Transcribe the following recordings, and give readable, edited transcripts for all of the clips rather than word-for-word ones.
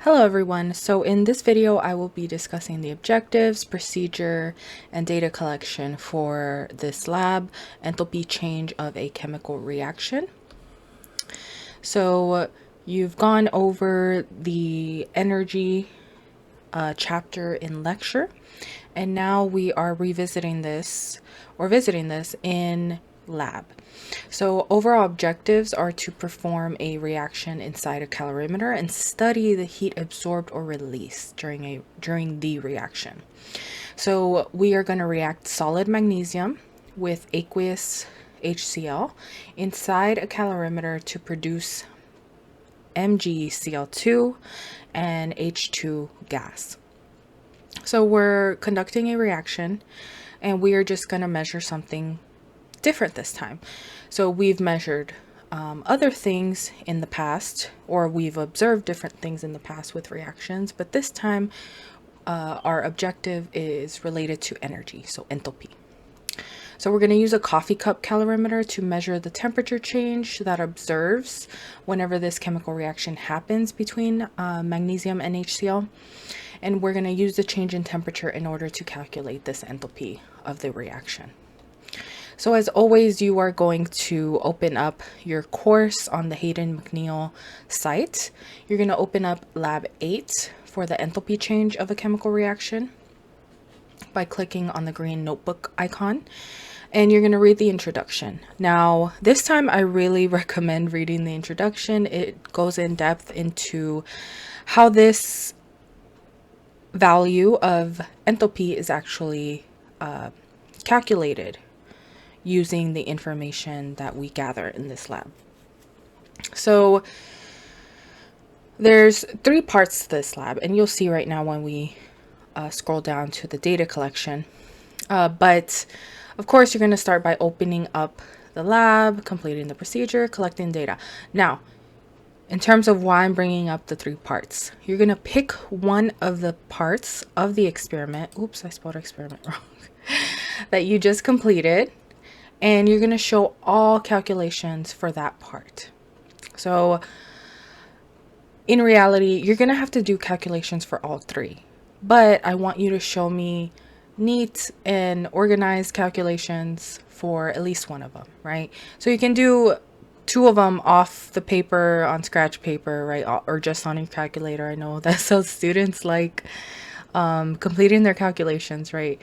Hello everyone. So in this video, I will be discussing the objectives, procedure, and data collection for this lab, enthalpy change of a chemical reaction. So you've gone over the energy chapter in lecture, and now we are revisiting this or visiting this in lab. So overall objectives are to perform a reaction inside a calorimeter and study the heat absorbed or released during the reaction. So we are going to react solid magnesium with aqueous HCl inside a calorimeter to produce MgCl2 and H2 gas. So we're conducting a reaction and we are just going to measure something different this time. So we've measured other things in the past, or we've observed different things in the past with reactions, but this time our objective is related to energy, so enthalpy. So we're going to use a coffee cup calorimeter to measure the temperature change that observes whenever this chemical reaction happens between magnesium and HCl. And we're going to use the change in temperature in order to calculate this enthalpy of the reaction. So as always, you are going to open up your course on the Hayden McNeil site. You're going to open up Lab 8 for the enthalpy change of a chemical reaction by clicking on the green notebook icon. And you're going to read the introduction. Now, this time I really recommend reading the introduction. It goes in depth into how this value of enthalpy is actually calculated using the information that we gather in this lab. So there's 3 parts to this lab, and you'll see right now when we scroll down to the data collection. But of course, you're going to start by opening up the lab, completing the procedure, collecting data. Now, in terms of why I'm bringing up the 3 parts, you're going to pick one of the parts of the experiment. Oops, I spelled experiment wrong. That you just completed. And you're going to show all calculations for that part. So in reality, you're going to have to do calculations for all 3. But I want you to show me neat and organized calculations for at least one of them, right? So you can do 2 of them off the paper on scratch paper, right? Or just on your calculator. I know that's how students like completing their calculations, right?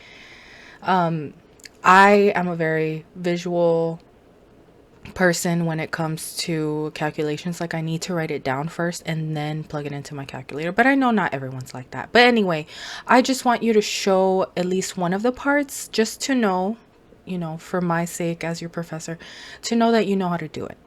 I am a very visual person when it comes to calculations. Like, I need to write it down first and then plug it into my calculator. But I know not everyone's like that. But anyway, I just want you to show at least one of the parts just to know, for my sake as your professor, to know that you know how to do it.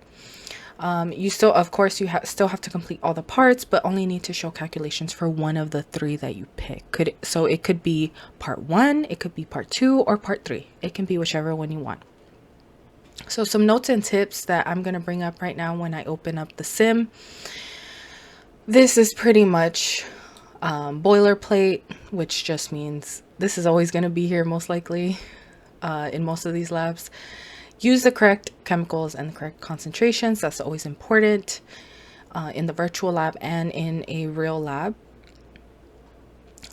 You still, of course, still have to complete all the parts, but only need to show calculations for one of the 3 that you pick. So it could be part 1, it could be part 2, or part 3. It can be whichever one you want. So some notes and tips that I'm going to bring up right now when I open up the sim. This is pretty much boilerplate, which just means this is always going to be here most likely in most of these labs. Use the correct chemicals and the correct concentrations. That's always important in the virtual lab and in a real lab.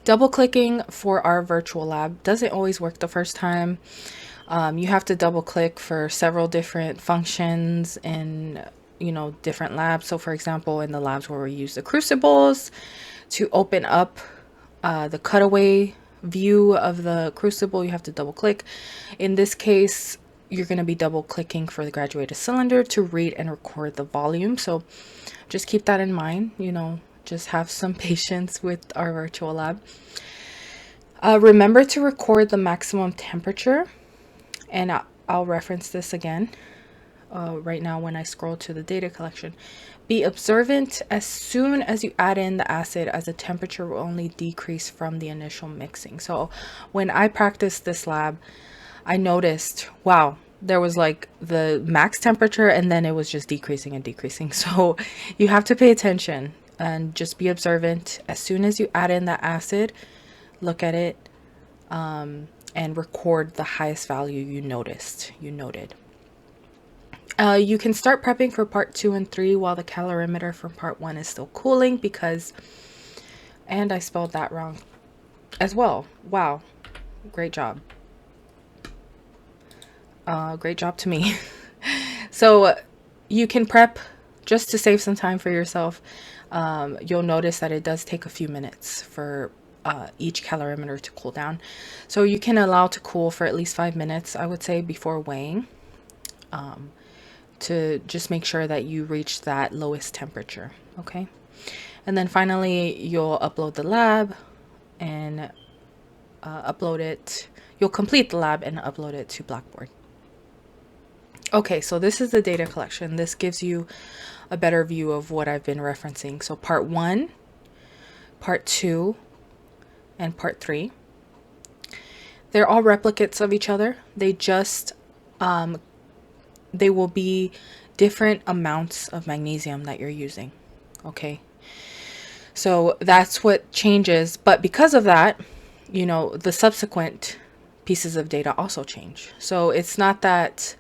Double clicking for our virtual lab doesn't always work the first time. You have to double click for several different functions in different labs. So for example, in the labs where we use the crucibles, to open up the cutaway view of the crucible, you have to double click. In this case, you're going to be double clicking for the graduated cylinder to read and record the volume. So just keep that in mind, just have some patience with our virtual lab. Remember to record the maximum temperature, and I'll reference this again right now when I scroll to the data collection. Be observant as soon as you add in the acid, as the temperature will only decrease from the initial mixing. So when I practiced this lab, I noticed, wow, there was like the max temperature and then it was just decreasing and decreasing. So you have to pay attention and just be observant. As soon as you add in that acid, look at it and record the highest value you noted. You can start prepping for part 2 and 3 while the calorimeter from part 1 is still cooling, because And I spelled that wrong as well. Wow. Great job. Great job to me. So you can prep just to save some time for yourself. You'll notice that it does take a few minutes for each calorimeter to cool down. So you can allow to cool for at least 5 minutes, I would say, before weighing, to just make sure that you reach that lowest temperature. Okay. And then finally, you'll upload the lab and upload it. You'll complete the lab and upload it to Blackboard. Okay, so this is the data collection. This gives you a better view of what I've been referencing. So part 1, part 2, and part 3. They're all replicates of each other. They just, they will be different amounts of magnesium that you're using. Okay. So that's what changes. But because of that, you know, the subsequent pieces of data also change. So it's not that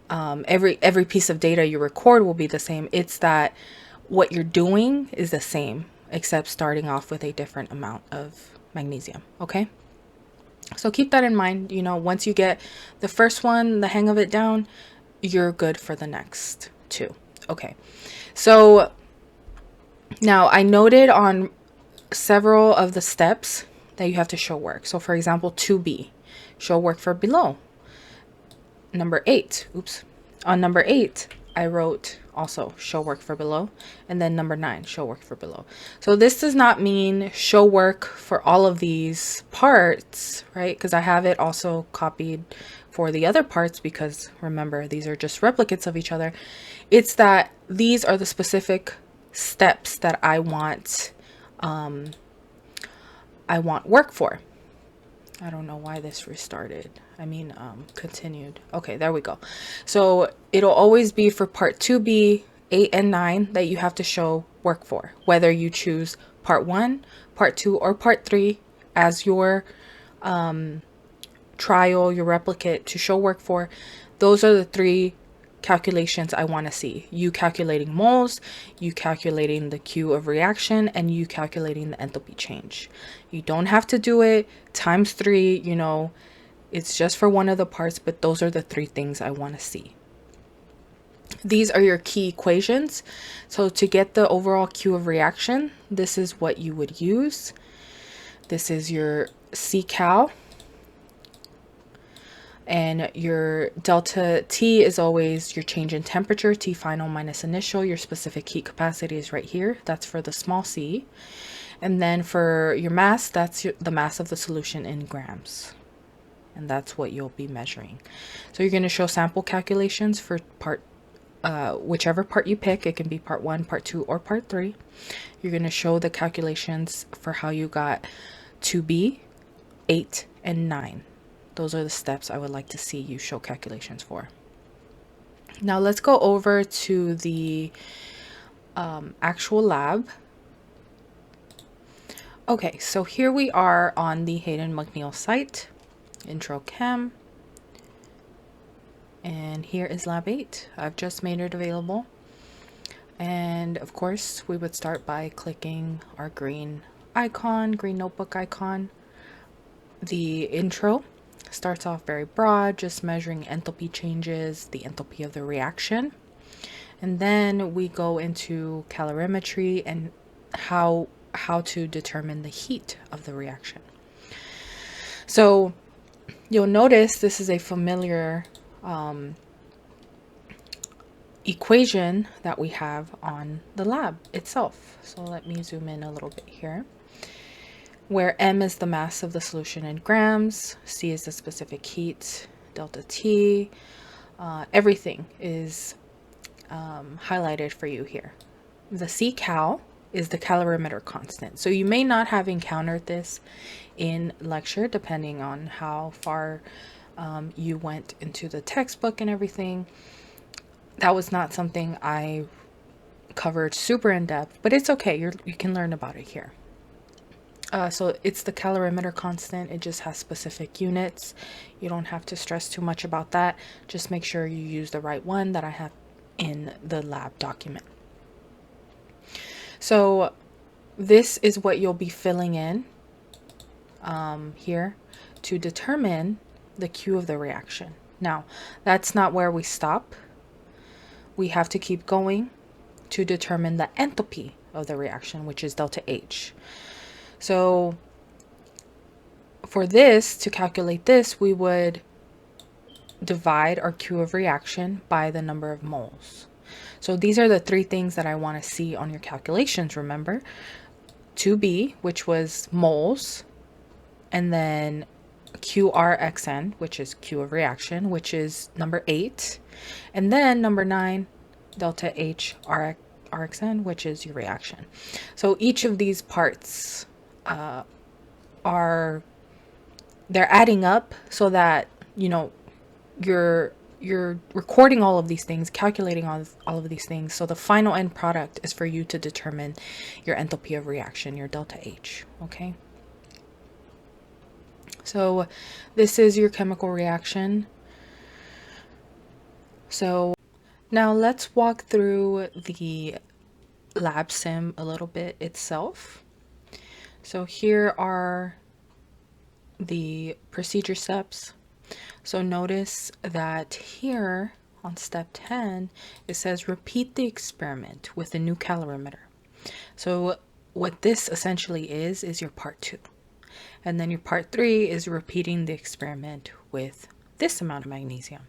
every piece of data you record will be the same. It's that what you're doing is the same, except starting off with a different amount of magnesium. Okay. So keep that in mind. You know, once you get the first one, the hang of it down, you're good for the next two. Okay. So now I noted on several of the steps that you have to show work. So for example, 2B, show work for below. Number 8, oops. On number 8, I wrote also show work for below. And then number 9, show work for below. So this does not mean show work for all of these parts, right? Because I have it also copied for the other parts, because remember, these are just replicates of each other. It's that these are the specific steps that I want work for. I don't know why this restarted. Continued. Okay, there we go. So it'll always be for part 2B, 8 and 9 that you have to show work for, whether you choose part 1, part 2, or part 3 as your trial, your replicate to show work for. Those are the 3 calculations I want to see. You calculating moles, you calculating the Q of reaction, and you calculating the enthalpy change. You don't have to do it times 3, you know, it's just for one of the parts, but those are the 3 things I want to see. These are your key equations. So to get the overall Q of reaction, this is what you would use. This is your C cal. And your delta T is always your change in temperature, T final minus initial. Your specific heat capacity is right here. That's for the small c. And then for your mass, that's the mass of the solution in grams. And that's what you'll be measuring. So you're going to show sample calculations for whichever part you pick. It can be part 1, part 2, or part 3. You're going to show the calculations for how you got 2B, 8, and 9. Those are the steps I would like to see you show calculations for. Now let's go over to the actual lab. Okay, so here we are on the Hayden McNeil site, Intro Chem. And here is lab 8. I've just made it available. And of course, we would start by clicking our green icon, green notebook icon. The intro starts off very broad, just measuring enthalpy changes, the enthalpy of the reaction. And then we go into calorimetry and how to determine the heat of the reaction. So you'll notice this is a familiar equation that we have on the lab itself. So let me zoom in a little bit here, where M is the mass of the solution in grams, C is the specific heat, delta T, everything is highlighted for you here. The C cal is the calorimeter constant. So you may not have encountered this in lecture, depending on how far you went into the textbook and everything. That was not something I covered super in depth, but it's okay. You can learn about it here. So it's the calorimeter constant. It just has specific units. You don't have to stress too much about that. Just make sure you use the right one that I have in the lab document. So this is what you'll be filling in here to determine the Q of the reaction. Now, that's not where we stop. We have to keep going to determine the enthalpy of the reaction, which is delta H. So for this, to calculate this, we would divide our Q of reaction by the number of moles. So these are the three things that I want to see on your calculations, remember. 2B, which was moles, and then QRXN, which is Q of reaction, which is number 8, and then number 9, delta H RXN, which is your reaction. So each of these parts they're adding up so that, you know, you're recording all of these things, calculating all of these things. So the final end product is for you to determine your enthalpy of reaction, your delta H, okay? So this is your chemical reaction. So now let's walk through the lab sim a little bit itself. So here are the procedure steps. So notice that here on step 10, it says repeat the experiment with a new calorimeter. So what this essentially is your part 2. And then your part 3 is repeating the experiment with this amount of magnesium.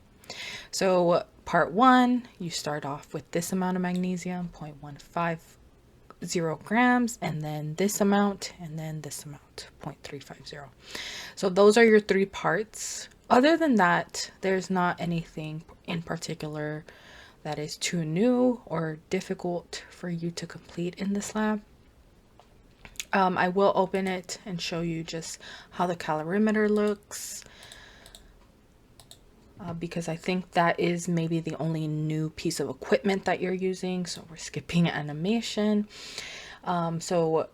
So part 1, you start off with this amount of magnesium, 0.150 grams, and then this amount, and then this amount, 0.350. So those are your 3 parts. Other than that, there's not anything in particular that is too new or difficult for you to complete in this lab. I will open it and show you just how the calorimeter looks, because I think that is maybe the only new piece of equipment that you're using. So we're skipping animation. So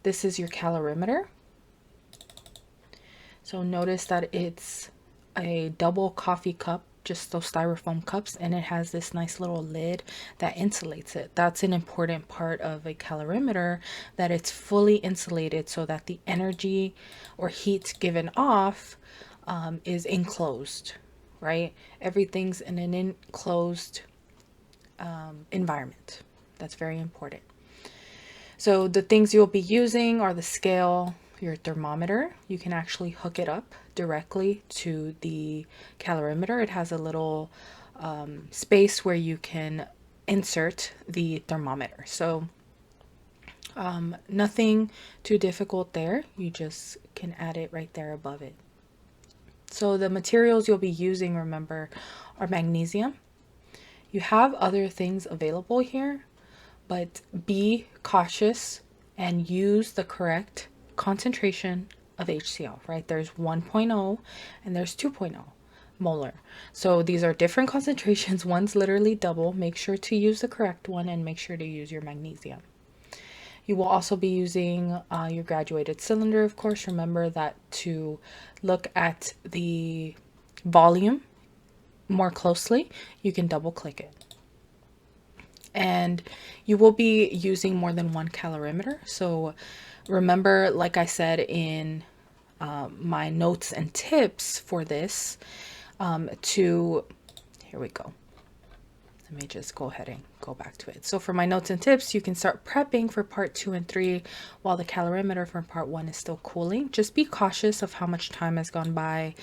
this is your calorimeter. So notice that it's a double coffee cup, just those styrofoam cups, and it has this nice little lid that insulates it. That's an important part of a calorimeter, that it's fully insulated so that the energy or heat given off is enclosed, right? Everything's in an enclosed environment. That's very important. So the things you'll be using are the scale, your thermometer. You can actually hook it up directly to the calorimeter. It has a little space where you can insert the thermometer. So nothing too difficult there. You just can add it right there above it. So the materials you'll be using, remember, are magnesium. You have other things available here, but be cautious and use the correct concentration of HCl, right? There's 1.0 and there's 2.0 molar. So these are different concentrations. One's literally double. Make sure to use the correct one and make sure to use your magnesium. You will also be using your graduated cylinder, of course. Remember that to look at the volume more closely, you can double click it. And you will be using more than one calorimeter. So remember, like I said in my notes and tips for this, here we go. Let me just go ahead and go back to it. So for my notes and tips, you can start prepping for part 2 and 3 while the calorimeter for part 1 is still cooling. Just be cautious of how much time has gone by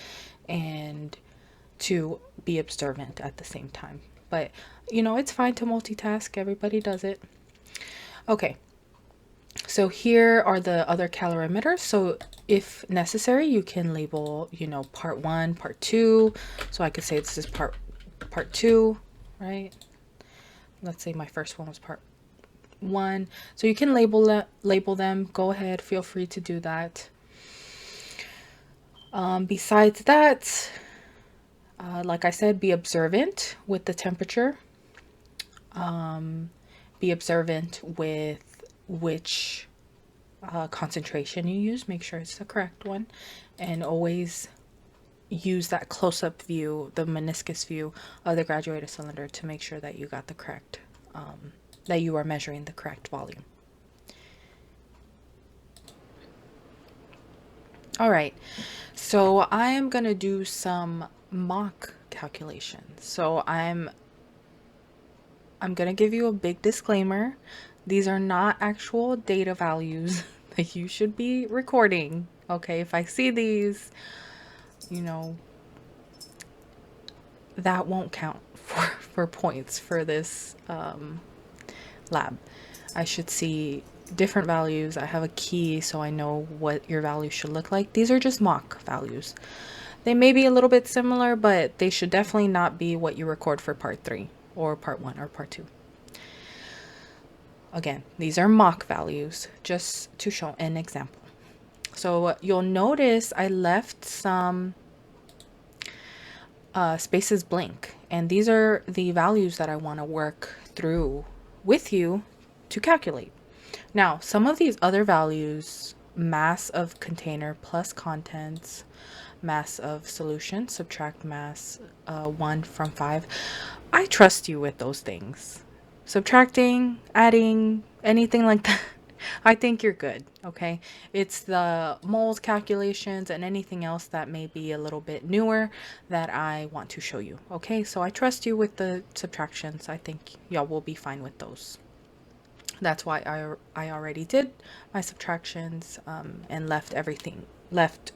and to be observant at the same time. But, you know, it's fine to multitask. Everybody does it. Okay. So here are the other calorimeters. So if necessary, you can label, you know, part 1, part 2. So I could say this is part 2, right? Let's say my first one was part 1. So you can label them. Go ahead, feel free to do that. Besides that, like I said, be observant with the temperature. Be observant with which concentration you use. Make sure it's the correct one. And always use that close-up view, the meniscus view of the graduated cylinder to make sure that you got the correct, that you are measuring the correct volume. All right, so I am gonna do some mock calculations. So I'm gonna give you a big disclaimer. These are not actual data values that you should be recording. Okay, if I see these, you know, that won't count for points for this lab. I should see different values. I have a key so I know what your value should look like. These are just mock values. They may be a little bit similar, but they should definitely not be what you record for part 3 or part 1 or part 2. Again, these are mock values just to show an example. So you'll notice I left some spaces blank, and these are the values that I want to work through with you to calculate. Now, some of these other values, mass of container plus contents, mass of solution, subtract mass 1 from 5, I trust you with those things. Subtracting, adding, anything like that, I think you're good, okay? It's the moles calculations and anything else that may be a little bit newer that I want to show you, okay? So I trust you with the subtractions. I think y'all will be fine with those. That's why I already did my subtractions and left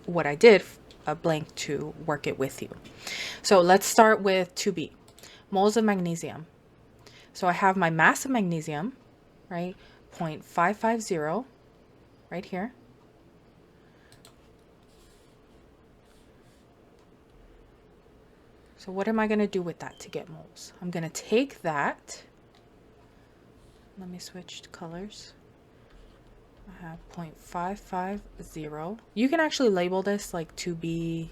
what I did a blank to work it with you. So let's start with 2B, moles of magnesium. So I have my mass of magnesium, right? 0.550 right here. So what am I going to do with that to get moles? I'm going to take that. Let me switch colors. I have 0.550. You can actually label this like 2B.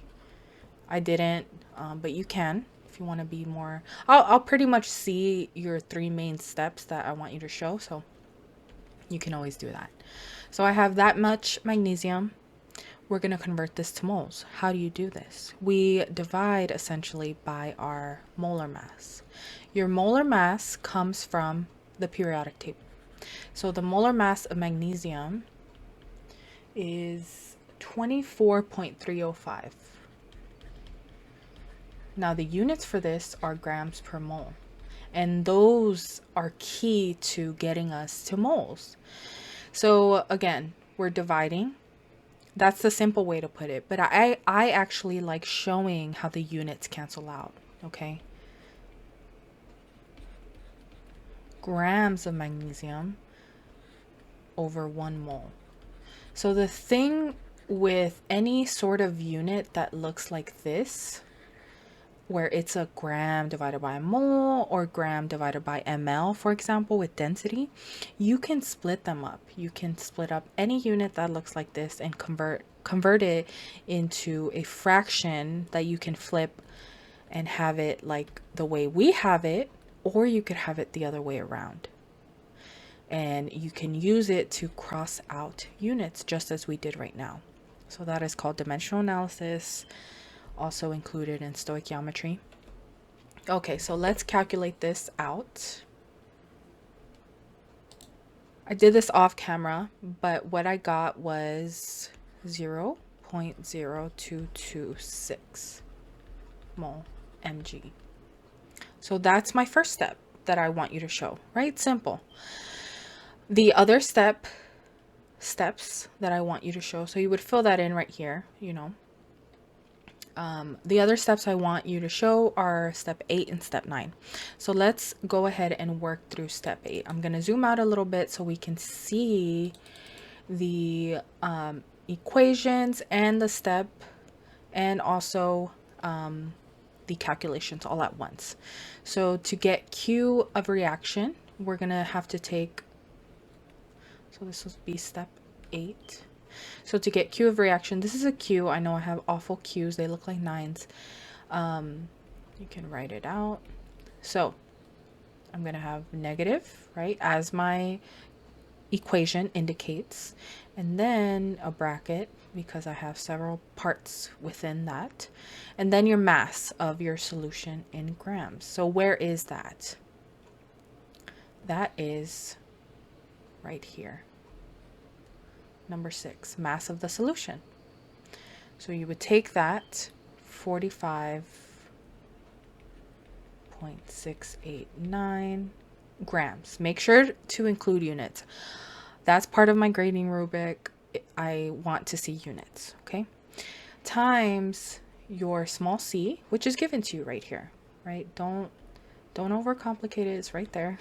I didn't, but you can if you want to be more. I'll pretty much see your 3 main steps that I want you to show, so you can always do that. So I have that much magnesium. We're going to convert this to moles. How do you do this? We divide essentially by our molar mass. Your molar mass comes from the periodic table. So the molar mass of magnesium is 24.305. Now the units for this are grams per mole, and those are key to getting us to moles. So again, we're dividing. That's the simple way to put it, but I actually like showing how the units cancel out, okay? Grams of magnesium over 1 mole. So the thing with any sort of unit that looks like this, where it's a gram divided by a mole or gram divided by ml, for example, with density, you can split them up. You can split up any unit that looks like this and convert it into a fraction that you can flip and have it like the way we have it, or you could have it the other way around. And you can use it to cross out units just as we did right now. So that is called dimensional analysis, also included in stoichiometry. Okay, so let's calculate this out. I did this off camera, but what I got was 0.0226 mole mg. So that's my first step that I want you to show, right? Simple. The other steps that I want you to show, so you would fill that in right here, you know. The other steps I want you to show are step 8 and step 9. So let's go ahead and work through step 8. I'm going to zoom out a little bit so we can see the equations and the step, and also the calculations all at once. So to get Q of reaction, we're going to have to take, so this will be step 8. So to get Q of reaction, this is a Q. I know I have awful Q's. They look like 9s. You can write it out. So I'm going to have negative, right, as my equation indicates. And then a bracket because I have several parts within that. And then your mass of your solution in grams. So where is that? That is right here. Number 6, mass of the solution. So you would take that 45.689 grams. Make sure to include units. That's part of my grading rubric. I want to see units, okay? Times your small c, which is given to you right here, right? Don't overcomplicate it. It's right there.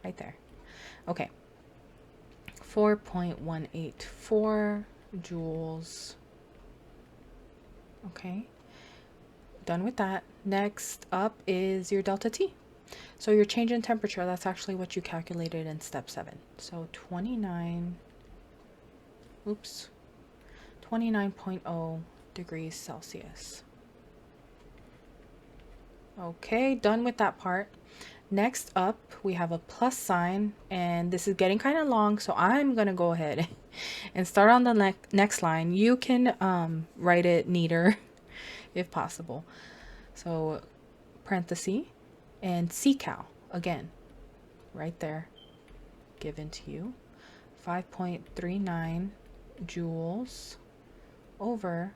Right there. Okay. 4.184 joules. Okay. Done with that. Next up is your delta T. So your change in temperature, that's actually what you calculated in step 7. So 29.0 degrees Celsius. Okay, done with that part. Next up, we have a plus sign, and this is getting kind of long, so I'm going to go ahead and start on the next line. You can write it neater if possible. So parenthesis and ccal, again, right there, given to you. 5.39 joules over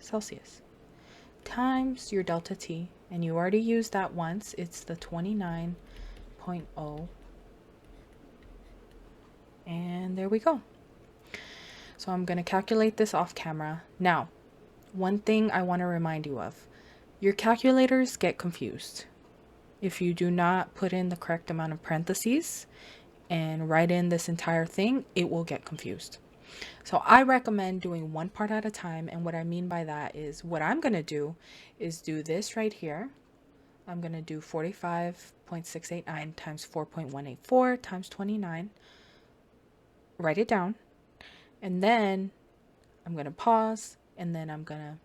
Celsius times your delta T, and you already used that once. It's the 29.0, and there we go. So I'm going to calculate this off camera. Now, one thing I want to remind you of, your calculators get confused. If you do not put in the correct amount of parentheses and write in this entire thing, it will get confused. So I recommend doing one part at a time, and what I mean by that is what I'm going to do is do this right here. I'm going to do 45.689 times 4.184 times 29. Write it down. And then I'm going to pause, and then I'm going to,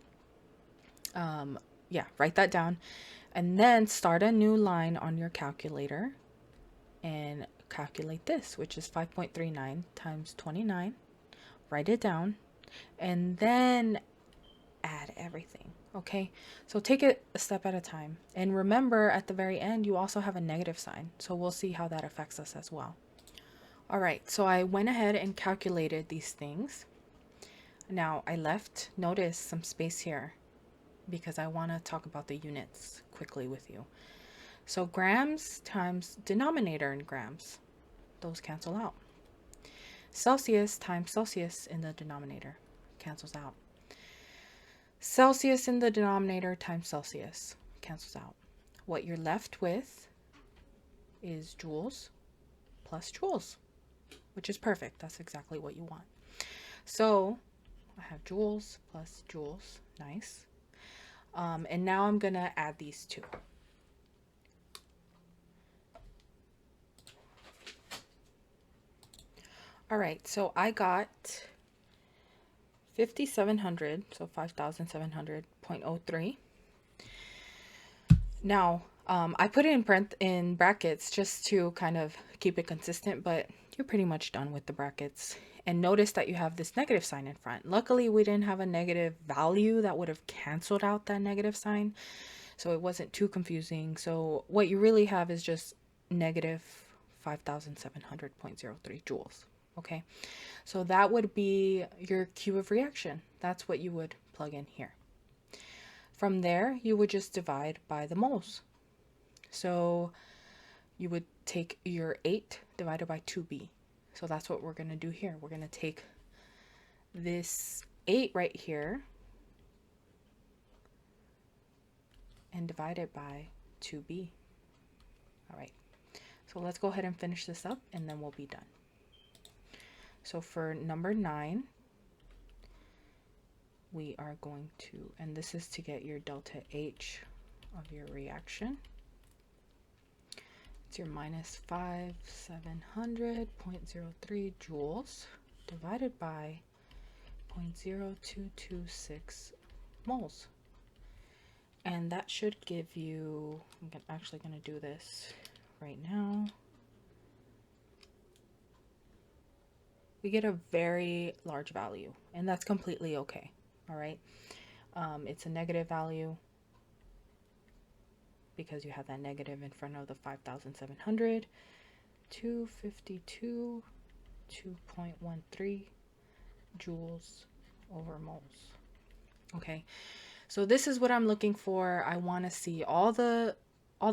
write that down. And then start a new line on your calculator and calculate this, which is 5.39 times 29. Write it down, and then add everything. Okay, so take it a step at a time, and remember at the very end you also have a negative sign, so we'll see how that affects us as well. All right, so I went ahead and calculated these things. Now I left, notice, some space here because I want to talk about the units quickly with you. So grams times denominator in grams, those cancel out. Celsius times Celsius in the denominator cancels out. Celsius in the denominator times Celsius cancels out. What you're left with is joules plus joules, which is perfect. That's exactly what you want. So I have joules plus joules. Nice. And now I'm going to add these two. All right, so I got 5,700, so 5,700.03. Now, I put it in brackets just to kind of keep it consistent, but you're pretty much done with the brackets. And notice that you have this negative sign in front. Luckily, we didn't have a negative value that would have canceled out that negative sign, so it wasn't too confusing. So what you really have is just negative 5,700.03 joules. Okay, so that would be your Q of reaction. That's what you would plug in here. From there, you would just divide by the moles. So you would take your 8 divided by 2b. So that's what we're going to do here. We're going to take this 8 right here and divide it by 2b. All right, so let's go ahead and finish this up, and then we'll be done. So for number 9, we are going to, and this is to get your delta H of your reaction. It's your minus 5,700.03 joules divided by 0.0226 moles. And that should give you, I'm actually going to do this right now. We get a very large value, and that's completely okay. All right. It's a negative value because you have that negative in front of the 5,700. 252, 2.13 joules over moles. Okay, so this is what I'm looking for. I want to see all the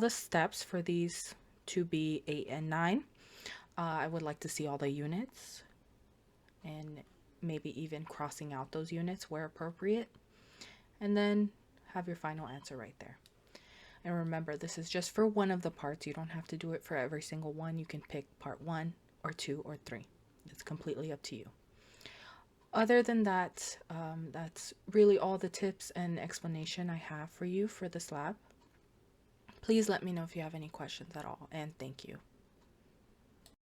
steps for these to be 8 and 9. I would like to see all the units and maybe even crossing out those units where appropriate. And then have your final answer right there. And remember, this is just for one of the parts. You don't have to do it for every single one. You can pick part 1 or 2 or 3. It's completely up to you. Other than that, that's really all the tips and explanation I have for you for this lab. Please let me know if you have any questions at all, and thank you.